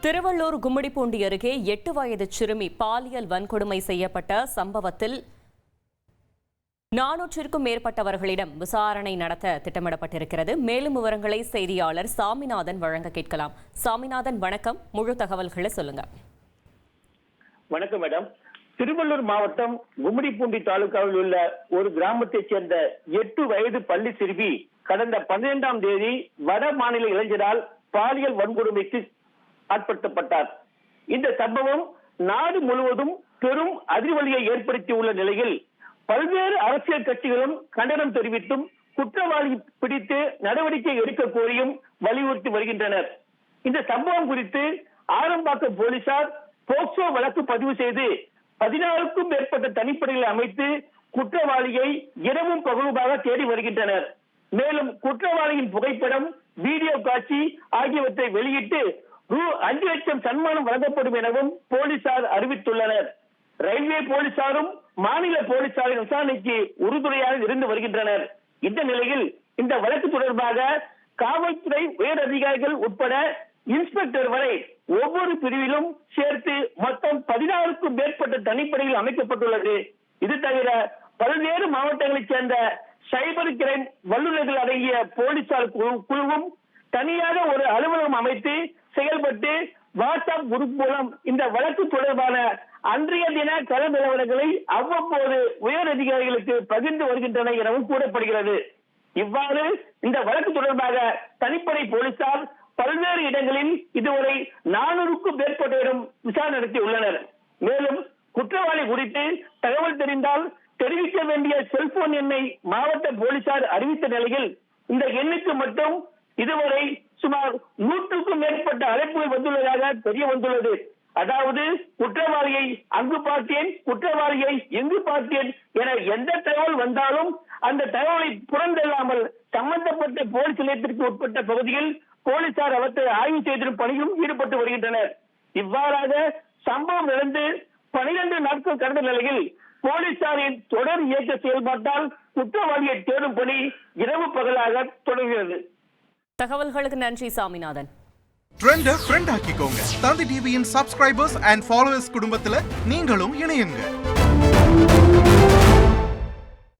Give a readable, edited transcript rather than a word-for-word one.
திருவள்ளூர் கும்மிடிப்பூண்டி அருகே 8 வயது சிறுமி பாலியல் வன்கொடுமை செய்யப்பட்ட சம்பவத்தில் 400க்கும் மேற்பட்டவர்களிடம் விசாரணை நடத்த திட்டமிடப்பட்டிருக்கிறது. மேலும் விவரங்களை செய்தியாளர் சாமிநாதன் வழங்க கேட்கலாம். சாமிநாதன், வணக்கம். முழு தகவல்களை சொல்லுங்க. வணக்கம் மேடம். திருவள்ளூர் மாவட்டம் கும்மிடிப்பூண்டி தாலுகாவில் உள்ள ஒரு கிராமத்தைச் சேர்ந்த 8 வயது பள்ளி சிறுமி கடந்த 12ஆம் தேதி வட மாநில இளைஞரால் பாலியல் வன்கொடுமைக்கு ஆட்படுத்தப்பட்டார். இந்த சம்பவம் நாடு முழுவதும் பெரும் அதிர்வலியை ஏற்படுத்தியுள்ள நிலையில் பல்வேறு அரசியல் கட்சிகளும் கண்டனம் தெரிவித்தும் குற்றவாளி பிடித்து நடவடிக்கை எடுக்க கோரியும் வலியுறுத்தி வருகின்றனர். இந்த சம்பவம் குறித்து ஆரம்பாக்கம் போலீசார் போக்சோ வழக்கு பதிவு செய்து 16க்கும் மேற்பட்ட தனிப்படைகளை அமைத்து குற்றவாளியை இரவும் பகலுமாக தேடி வருகின்றனர். மேலும் குற்றவாளியின் புகைப்படம், வீடியோ காட்சி ஆகியவற்றை வெளியிட்டு ரூ.5 லட்சம் சன்மானம் வழங்கப்படும் எனவும் போலீசார் அறிவித்துள்ளனர். ரயில்வே போலீசாரும் மாநில போலீசாரின் விசாரணைக்கு உறுதுணையாக இருந்து வருகின்றனர். இந்த நிலையில் இந்த வழக்கு தொடர்பாக காவல்துறை உயர் அதிகாரிகள் உட்பட இன்ஸ்பெக்டர் வரை ஒவ்வொரு பிரிவிலும் சேர்த்து மொத்தம் 16க்கும் மேற்பட்ட தனிப்படைகள் அமைக்கப்பட்டுள்ளது. இது தவிர பல்வேறு மாவட்டங்களைச் சேர்ந்த சைபர் கிரைம் வல்லுநர்கள் அடங்கிய போலீசார் குழுவும் தனியாக ஒரு அலுவலகம் அமைத்து செயல்பட்டு வாட்ஸ்அப் குரூப் மூலம் இந்த வழக்கு தொடர்பான அன்றைய தின கள நிலவரங்களை அவ்வப்போது உயர் அதிகாரிகளுக்கு பகிர்ந்து வருகின்றன எனவும் கூறப்படுகிறது. இவ்வாறு இந்த வழக்கு தொடர்பாக தனிப்படை போலீசார் பல்வேறு இடங்களில் இதுவரை 400க்கும் மேற்பட்டோரிடம் விசாரணை நடத்தியுள்ளனர். மேலும் குற்றவாளி குறித்து தகவல் தெரிந்தால் தெரிவிக்க வேண்டிய செல்போன் எண்ணை மாவட்ட போலீசார் அறிவித்த நிலையில் இந்த எண்ணுக்கு மட்டும் இதுவரை சுமார் 100க்கும் மேற்பட்ட அழைப்புகள் வந்துள்ளதாக தெரிய வந்துள்ளது. அதாவது குற்றவாளியை அங்கு பார்த்தேன், குற்றவாளியை எங்கு பார்த்தேன் என எந்த தகவல் வந்தாலும் அந்த தகவலை புறந்தள்ளாமல் சம்பந்தப்பட்ட போலீஸ் நிலையத்திற்கு உட்பட்ட பகுதியில் போலீசார் அவற்றை ஆய்வு செய்திடும் பணியும் ஈடுபட்டு வருகின்றனர். இவ்வாறாக சம்பவம் நடந்து 12 நாட்கள் கடந்த நிலையில் போலீசாரின் தொடர் இயக்க செயல்பாட்டால் குற்றவாளியை தேடும் பணி இரவு பகலாக தொடர்கிறது. தகவல்களுக்கு நன்றி சாமிநாதன். ட்ரெண்ட ஃப்ரெண்ட் ஆக்கிக்கோங்க. தந்தி டிவியின் சப்ஸ்கிரைபர்ஸ் அண்ட் ஃபாலோவர்ஸ் குடும்பத்துல நீங்களும் இணையுங்க.